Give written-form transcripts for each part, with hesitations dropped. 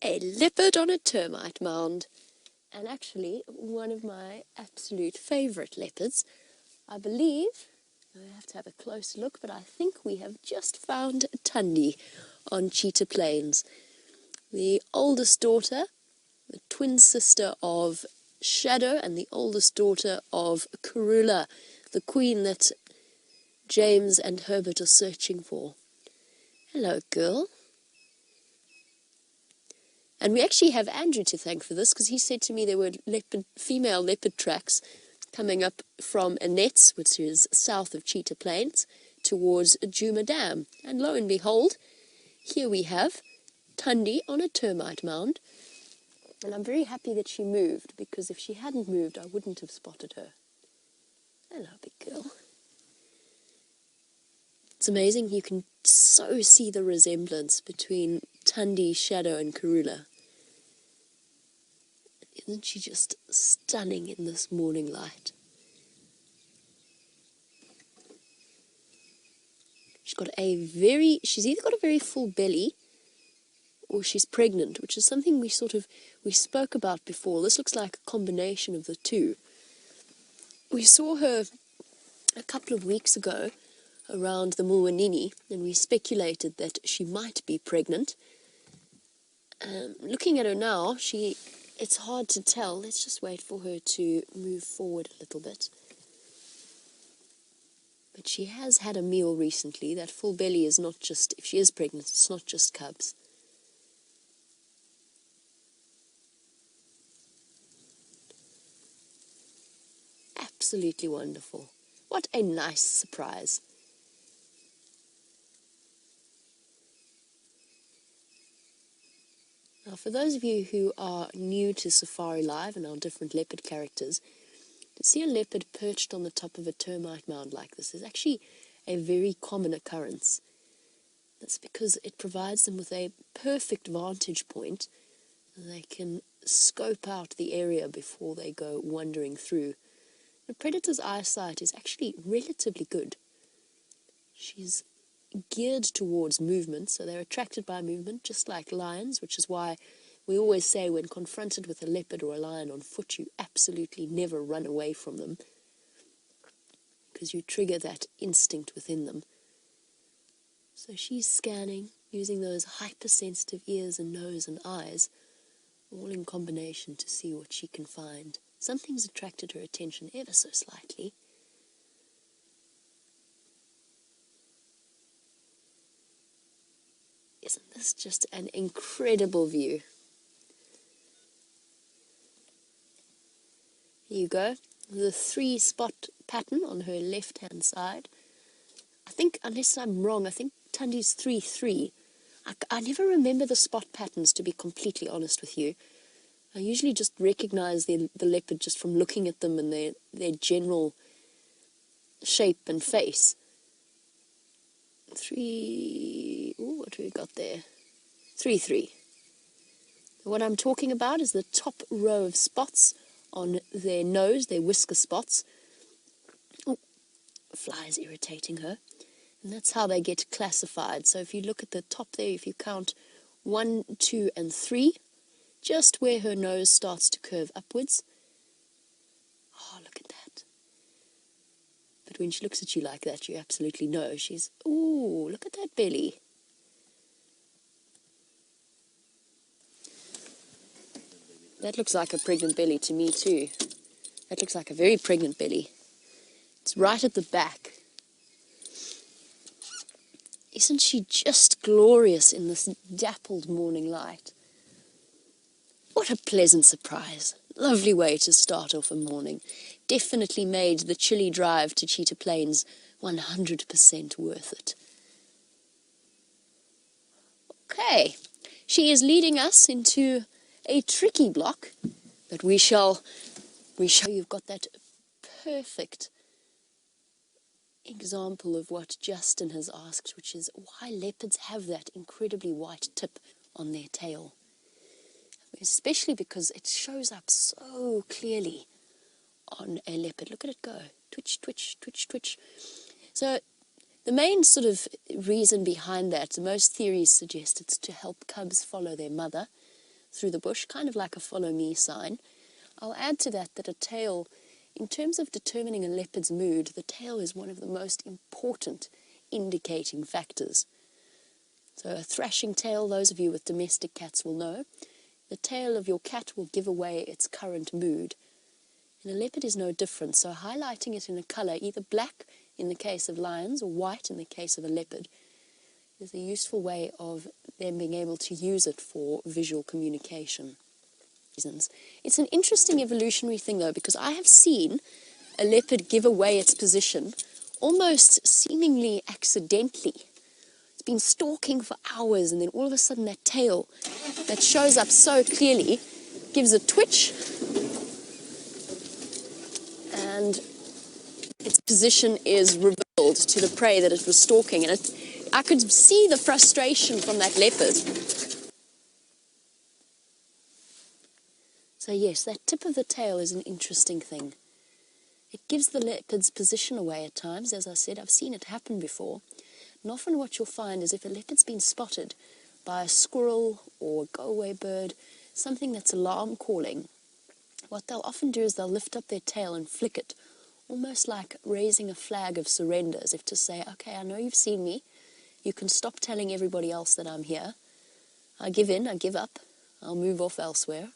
A leopard on a termite mound. And actually, one of my absolute favourite leopards. I believe, I have to have a close look, but I think we have just found Thandi on Cheetah Plains. The oldest daughter, the twin sister of Shadow, and the oldest daughter of Karula, the queen that James and Herbert are searching for. Hello, girl. And we actually have Andrew to thank for this, because he said to me there were female leopard tracks coming up from Annette's, which is south of Cheetah Plains, towards Djuma Dam. And lo and behold, here we have Thandi on a termite mound. And I'm very happy that she moved, because if she hadn't moved, I wouldn't have spotted her. Hello, big girl. It's amazing, you can so see the resemblance between Thandi, Shadow, and Karula. Isn't she just stunning in this morning light? She's either got a very full belly, or she's pregnant, which is something we spoke about before. This looks like a combination of the two. We saw her a couple of weeks ago around the Mulwanini, and we speculated that she might be pregnant. Looking at her now, it's hard to tell. Let's just wait for her to move forward a little bit. But she has had a meal recently. That full belly is not just, if she is pregnant, it's not just cubs. Absolutely wonderful. What a nice surprise. Now, for those of you who are new to Safari Live and our different leopard characters, to see a leopard perched on the top of a termite mound like this is actually a very common occurrence. That's because it provides them with a perfect vantage point. They can scope out the area before they go wandering through. The predator's eyesight is actually relatively good. She's geared towards movement, so they're attracted by movement, just like lions, which is why we always say when confronted with a leopard or a lion on foot, you absolutely never run away from them, because you trigger that instinct within them. So she's scanning, using those hypersensitive ears and nose and eyes, all in combination to see what she can find. Something's attracted her attention ever so slightly. Isn't this just an incredible view? Here you go, the 3-spot pattern on her left-hand side. I think, unless I'm wrong, I think Thandi's 3-3. I never remember the spot patterns, to be completely honest with you. I usually just recognize the leopard just from looking at them and their general shape and face. 3, what have we got there? 3-3. What I'm talking about is the top row of spots on their nose, their whisker spots. Oh, a fly is irritating her. And that's how they get classified. So if you look at the top there, if you count 1, 2, and 3, just where her nose starts to curve upwards. Oh, look at that. But when she looks at you like that, you absolutely know she's, ooh, look at that belly. That looks like a pregnant belly to me too. That looks like a very pregnant belly. It's right at the back. Isn't she just glorious in this dappled morning light? What a pleasant surprise. Lovely way to start off a morning. Definitely made the chilly drive to Cheetah Plains 100% worth it. Okay, she is leading us into a tricky block, but we shall you've got that perfect example of what Justin has asked, which is why leopards have that incredibly white tip on their tail. Especially because it shows up so clearly on a leopard. Look at it go. Twitch, twitch, twitch, twitch. So the main sort of reason behind that, most theories suggest it's to help cubs follow their mother. through the bush, kind of like a follow me sign. I'll add to that a tail, in terms of determining a leopard's mood, the tail is one of the most important indicating factors. So a thrashing tail, those of you with domestic cats will know, the tail of your cat will give away its current mood. And a leopard is no different, so highlighting it in a colour, either black in the case of lions or white in the case of a leopard, is a useful way of them being able to use it for visual communication reasons. It's an interesting evolutionary thing though, because I have seen a leopard give away its position almost seemingly accidentally. It's been stalking for hours, and then all of a sudden that tail that shows up so clearly gives a twitch, and its position is revealed to the prey that it was stalking. And I could see the frustration from that leopard. So yes, that tip of the tail is an interesting thing. It gives the leopard's position away at times. As I said, I've seen it happen before. And often what you'll find is if a leopard's been spotted by a squirrel or a go-away bird, something that's alarm calling, what they'll often do is they'll lift up their tail and flick it, almost like raising a flag of surrender, as if to say, okay, I know you've seen me. You can stop telling everybody else that I'm here. I give in, I give up. I'll move off elsewhere.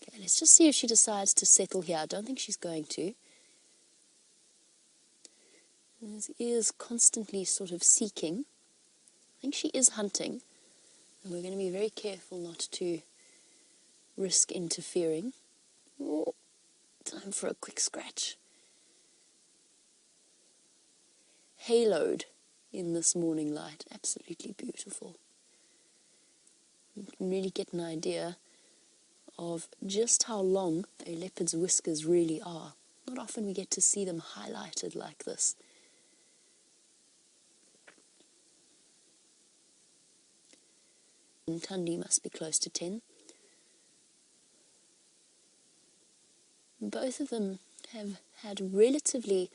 Okay, let's just see if she decides to settle here. I don't think she's going to. His ears constantly sort of seeking. I think she is hunting. And we're going to be very careful not to risk interfering. Oh, time for a quick scratch. Haloed in this morning light. Absolutely beautiful. You can really get an idea of just how long a leopard's whiskers really are. Not often we get to see them highlighted like this. And Thandi must be close to 10. Both of them have had relatively,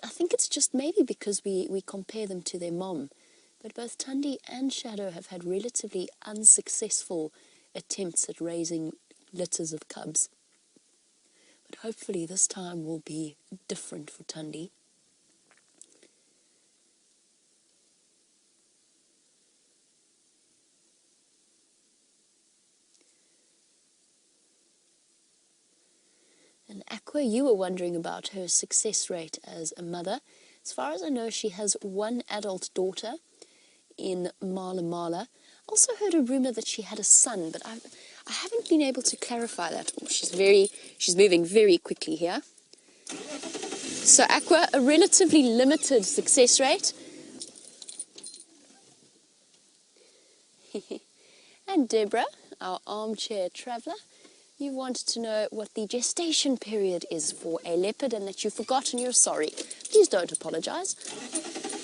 I think it's just maybe because we compare them to their mom, but both Thandi and Shadow have had relatively unsuccessful attempts at raising litters of cubs. But hopefully this time will be different for Thandi. And Aqua, you were wondering about her success rate as a mother. As far as I know, she has one adult daughter in Mala Mala. Also heard a rumor that she had a son, but I haven't been able to clarify that. Oh, she's moving very quickly here. So Aqua, a relatively limited success rate. And Deborah, our armchair traveller, you wanted to know what the gestation period is for a leopard and that you've forgotten. You're sorry. Please don't apologise.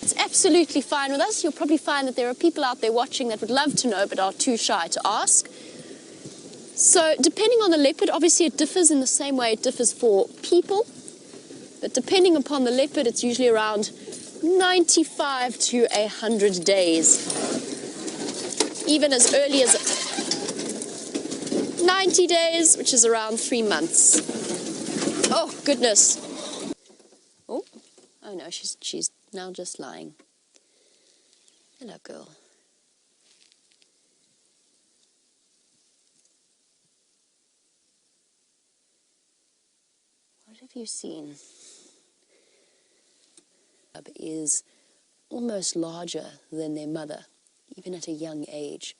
It's absolutely fine with us. You'll probably find that there are people out there watching that would love to know but are too shy to ask. So depending on the leopard, obviously it differs in the same way it differs for people. But depending upon the leopard, it's usually around 95 to 100 days. Even as early as 90 days, which is around 3 months. Oh, goodness. Oh no, she's now just lying. Hello, girl. What have you seen? Is almost larger than their mother, even at a young age.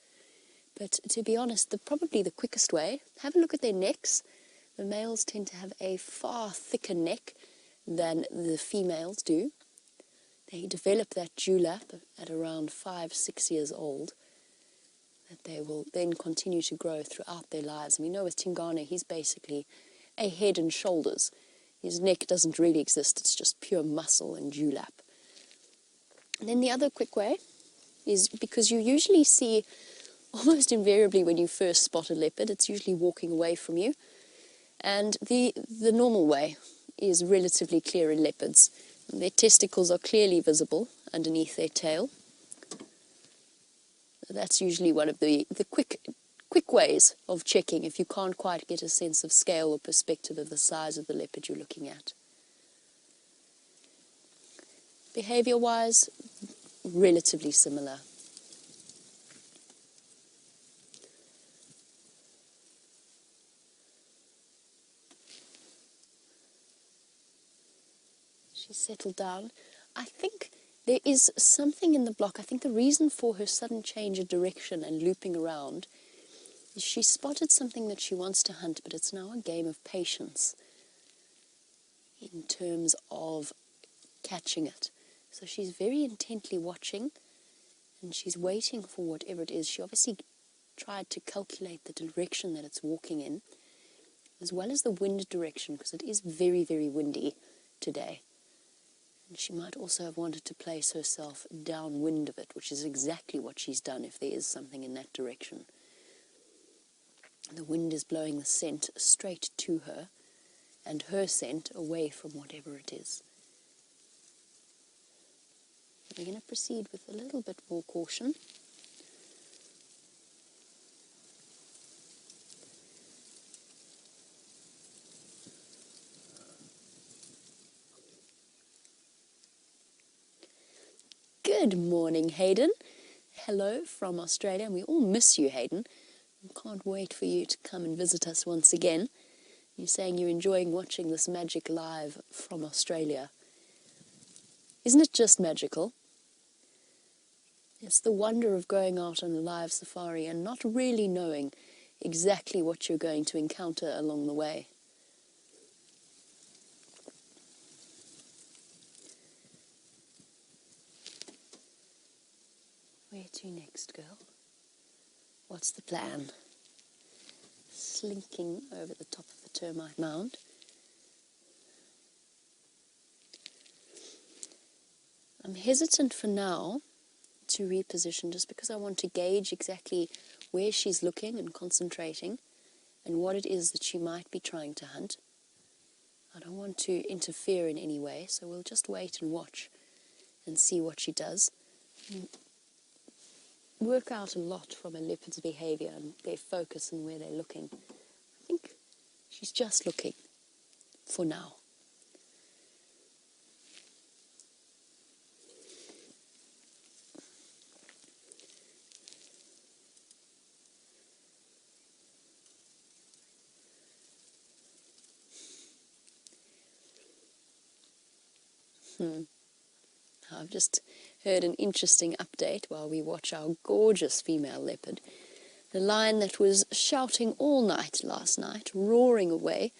But to be honest, probably the quickest way, have a look at their necks. The males tend to have a far thicker neck than the females do. They develop that dewlap at around 5-6 years old, that they will then continue to grow throughout their lives. And we know with Tingana, he's basically a head and shoulders. His neck doesn't really exist, it's just pure muscle and dewlap. And then the other quick way is, because you usually see, almost invariably when you first spot a leopard, it's usually walking away from you. And the normal way is relatively clear in leopards. Their testicles are clearly visible underneath their tail. So that's usually one of the quick ways of checking if you can't quite get a sense of scale or perspective of the size of the leopard you're looking at. Behavior-wise, relatively similar. She's settled down. I think there is something in the block. I think the reason for her sudden change of direction and looping around is she spotted something that she wants to hunt, but it's now a game of patience in terms of catching it. So she's very intently watching, and she's waiting for whatever it is. She obviously tried to calculate the direction that it's walking in, as well as the wind direction, because it is very, very windy today. And she might also have wanted to place herself downwind of it, which is exactly what she's done if there is something in that direction. The wind is blowing the scent straight to her, and her scent away from whatever it is. We're going to proceed with a little bit more caution. Good morning, Hayden. Hello from Australia, and we all miss you, Hayden. Can't wait for you to come and visit us once again. You're saying you're enjoying watching this magic live from Australia. Isn't it just magical? It's the wonder of going out on a live safari and not really knowing exactly what you're going to encounter along the way. Where to next, girl? What's the plan? Slinking over the top of the termite mound. I'm hesitant for now to reposition just because I want to gauge exactly where she's looking and concentrating and what it is that she might be trying to hunt. I don't want to interfere in any way, so we'll just wait and watch and see what she does. Work out a lot from a leopard's behavior and their focus and where they're looking. I think she's just looking for now. I've just heard an interesting update while we watch our gorgeous female leopard. The lion that was shouting all night last night, roaring away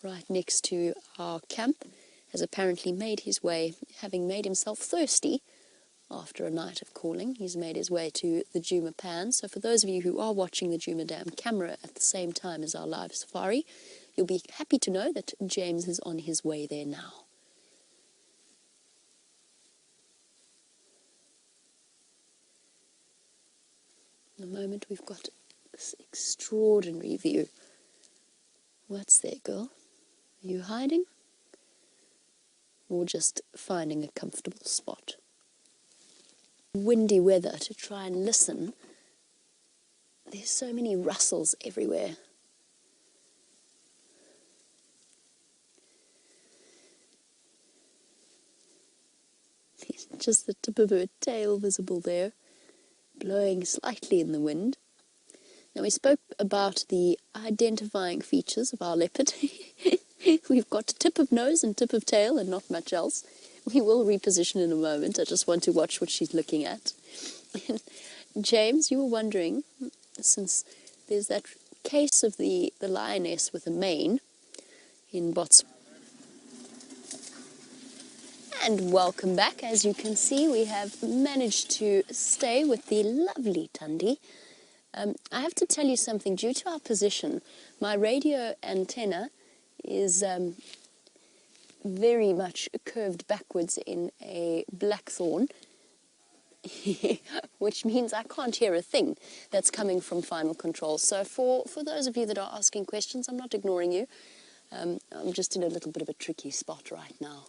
right next to our camp, has apparently made his way, having made himself thirsty after a night of calling. He's made his way to the Djuma pan. So for those of you who are watching the Djuma Dam camera at the same time as our live safari, you'll be happy to know that James is on his way there now. In a moment we've got this extraordinary view. What's there, girl? Are you hiding? Or just finding a comfortable spot? Windy weather to try and listen. There's so many rustles everywhere. Just the tip of her tail visible there, blowing slightly in the wind. Now we spoke about the identifying features of our leopard. We've got a tip of nose and tip of tail and not much else. We will reposition in a moment. I just want to watch what she's looking at. James, you were wondering, since there's that case of the lioness with a mane in Botswana. And welcome back. As you can see, we have managed to stay with the lovely Thandi. I have to tell you something. Due to our position, my radio antenna is very much curved backwards in a blackthorn, which means I can't hear a thing that's coming from Final Control. So for those of you that are asking questions, I'm not ignoring you. I'm just in a little bit of a tricky spot right now.